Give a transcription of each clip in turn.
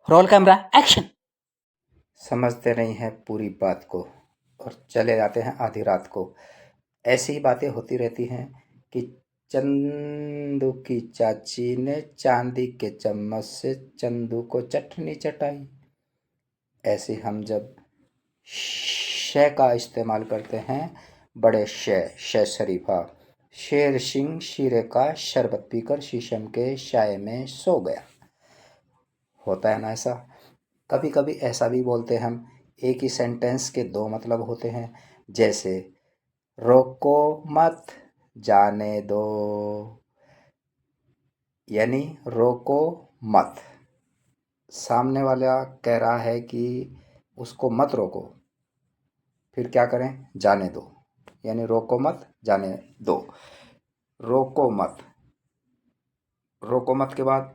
Roll camera action. समझते नहीं हैं पूरी बात को और चले जाते हैं आधी रात को। ऐसी ही बातें होती रहती हैं कि चंदू की चाची ने चांदी के चम्मच से चंदू को चटनी चटाई। ऐसे हम जब श का इस्तेमाल करते हैं, बड़े श शरीफा। शेर सिंह शीरे का शरबत पीकर शीशम के साये में सो गया। होता है ना ऐसा। कभी कभी ऐसा भी बोलते हैं हम, एक ही सेंटेंस के दो मतलब होते हैं। जैसे रोको मत, जाने दो, यानी रोको मत। सामने वाला कह रहा है कि उसको मत रोको, फिर क्या करें, जाने दो, यानी रोको मत जाने दो। रोको मत, रोको मत के बाद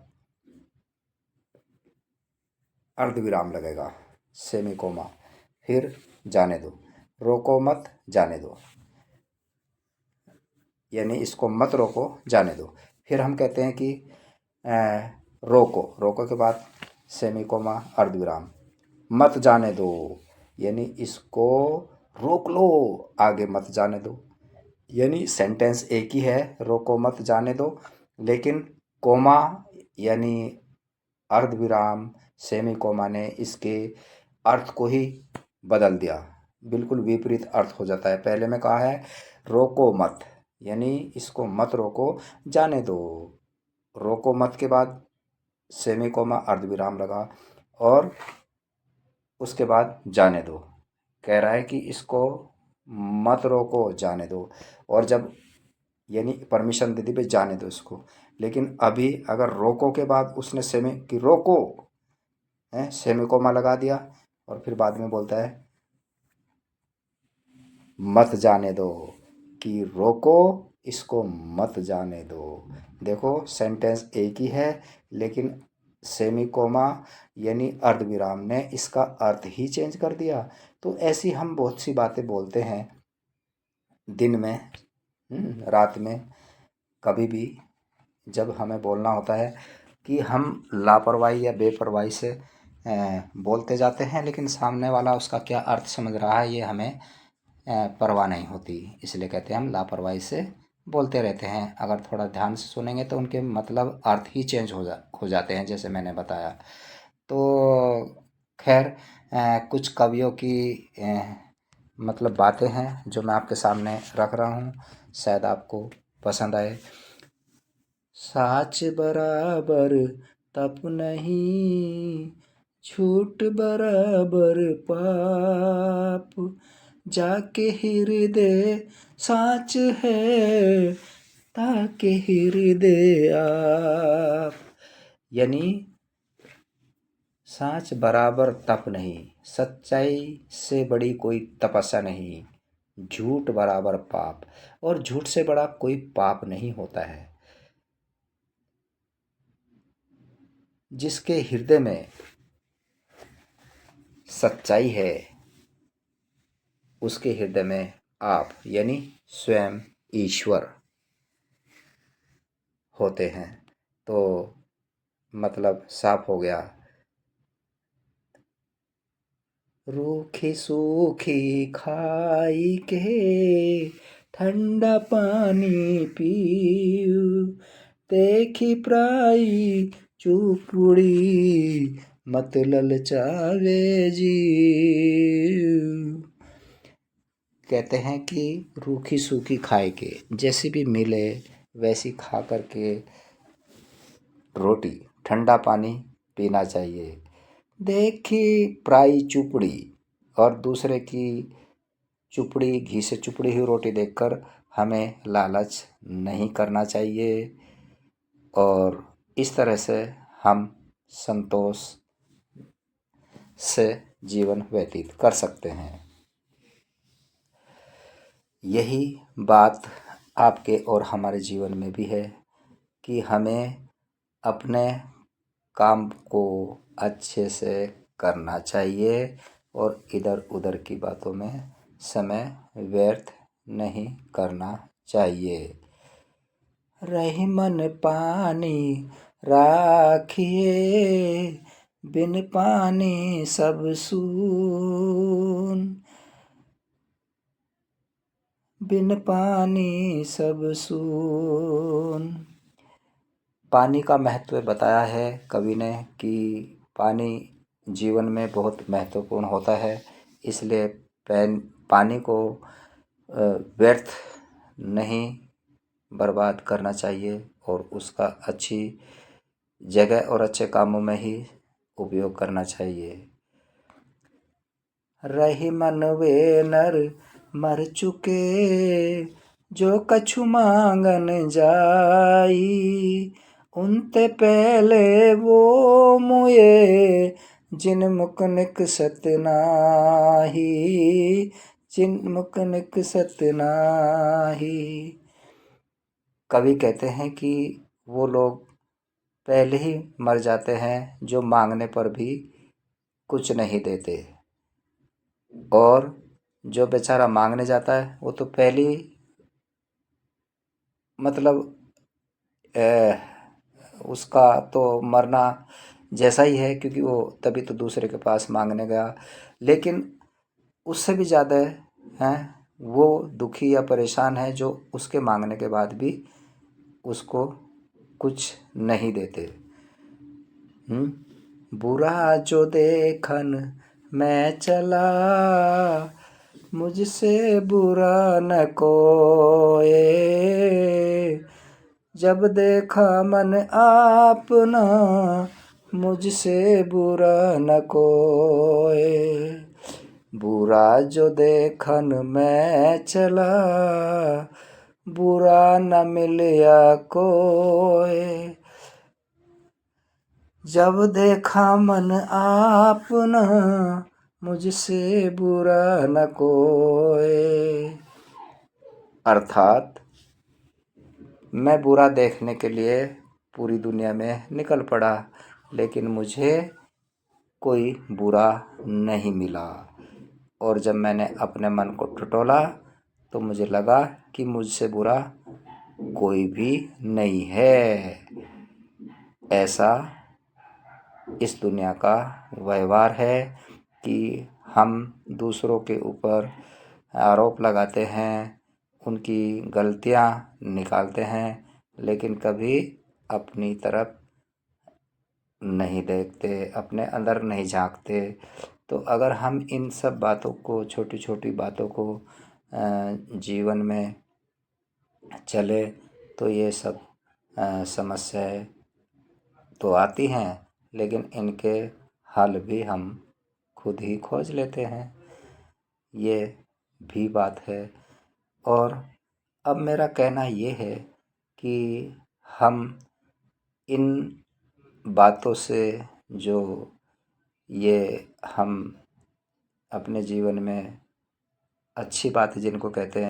अर्धविराम लगेगा, सेमी कोमा, फिर जाने दो। रोको मत जाने दो, यानी इसको मत रोको जाने दो। फिर हम कहते हैं कि रोको, रोको के बाद सेमी कोमा अर्धविराम, मत जाने दो, यानी इसको रोक लो, आगे मत जाने दो। यानी सेंटेंस एक ही है, रोको मत जाने दो, लेकिन कोमा यानी अर्धविराम, सेमी कोमा ने इसके अर्थ को ही बदल दिया। बिल्कुल विपरीत अर्थ हो जाता है। पहले में कहा है रोको मत, यानी इसको मत रोको जाने दो। रोको मत के बाद सेमी कोमा अर्धविराम लगा और उसके बाद जाने दो। कह रहा है कि इसको मत रोको जाने दो, और जब यानी परमिशन दे दी भाई जाने दो इसको। लेकिन अभी अगर रोको के बाद उसने सेमी कि रोको है, सेमी कोमा लगा दिया और फिर बाद में बोलता है मत जाने दो, कि रोको इसको मत जाने दो। देखो सेंटेंस एक ही है, लेकिन सेमी कोमा यानी अर्धविराम ने इसका अर्थ ही चेंज कर दिया। तो ऐसी हम बहुत सी बातें बोलते हैं दिन में, रात में, कभी भी जब हमें बोलना होता है कि हम लापरवाही या बेपरवाही से बोलते जाते हैं, लेकिन सामने वाला उसका क्या अर्थ समझ रहा है ये हमें परवाह नहीं होती। इसलिए कहते हैं हम लापरवाही से बोलते रहते हैं। अगर थोड़ा ध्यान से सुनेंगे तो उनके मतलब अर्थ ही चेंज हो जाते हैं, जैसे मैंने बताया। तो खैर, कुछ कवियों की मतलब बातें हैं जो मैं आपके सामने रख रहा हूँ, शायद आपको पसंद आए। साच बराबर तप नहीं, झूठ बराबर पाप, जाके हृदय साच है, ताके हृदय आप। यानी साच बराबर तप नहीं, सच्चाई से बड़ी कोई तपस्या नहीं, झूठ बराबर पाप, और झूठ से बड़ा कोई पाप नहीं होता है। जिसके हृदय में सच्चाई है, उसके हृदय में आप यानी स्वयं ईश्वर होते हैं। तो मतलब साफ हो गया। रूखी सूखी खाई के ठंडा पानी पीऊ, देखी प्राई चुपड़ी, मत ललचावे जी। कहते हैं कि रूखी सूखी खाए के, जैसी भी मिले वैसी खा करके रोटी, ठंडा पानी पीना चाहिए। देखी प्राई चुपड़ी, और दूसरे की चुपड़ी, घी से चुपड़ी हुई रोटी देखकर हमें लालच नहीं करना चाहिए, और इस तरह से हम संतोष से जीवन व्यतीत कर सकते हैं। यही बात आपके और हमारे जीवन में भी है कि हमें अपने काम को अच्छे से करना चाहिए और इधर उधर की बातों में समय व्यर्थ नहीं करना चाहिए। रही मन पानी राखिए, बिन पानी सब सून, बिन पानी सब सून। पानी का महत्व बताया है कवि ने कि पानी जीवन में बहुत महत्वपूर्ण होता है, इसलिए पानी को व्यर्थ नहीं बर्बाद करना चाहिए और उसका अच्छी जगह और अच्छे कामों में ही उपयोग करना चाहिए। रही मन वे नर मर चुके, जो कछु मांगन जाई, उनते पहले वो मुए, जिन मुख निकसत नाही, जिन मुख निकसत नाही। कवि कहते हैं कि वो लोग पहले ही मर जाते हैं जो मांगने पर भी कुछ नहीं देते, और जो बेचारा मांगने जाता है वो तो पहली मतलब उसका तो मरना जैसा ही है, क्योंकि वो तभी तो दूसरे के पास मांगने गया। लेकिन उससे भी ज़्यादा हैं वो दुखी या परेशान है जो उसके मांगने के बाद भी उसको कुछ नहीं देते। बुरा जो देखन मैं चला, मुझसे बुरा न कोई, जब देखा मन आपना, मुझसे बुरा न कोई। बुरा जो देखन मैं चला, बुरा न मिलिया कोई, जब देखा मन आपना, मुझसे बुरा न कोई। अर्थात मैं बुरा देखने के लिए पूरी दुनिया में निकल पड़ा, लेकिन मुझे कोई बुरा नहीं मिला, और जब मैंने अपने मन को टटोला तो मुझे लगा कि मुझसे बुरा कोई भी नहीं है। ऐसा इस दुनिया का व्यवहार है कि हम दूसरों के ऊपर आरोप लगाते हैं, उनकी गलतियां निकालते हैं, लेकिन कभी अपनी तरफ नहीं देखते, अपने अंदर नहीं झांकते। तो अगर हम इन सब बातों को, छोटी छोटी बातों को जीवन में चले तो ये सब समस्याएं तो आती हैं, लेकिन इनके हल भी हम खुद ही खोज लेते हैं, ये भी बात है। और अब मेरा कहना ये है कि हम इन बातों से जो ये हम अपने जीवन में अच्छी बात जिनको कहते हैं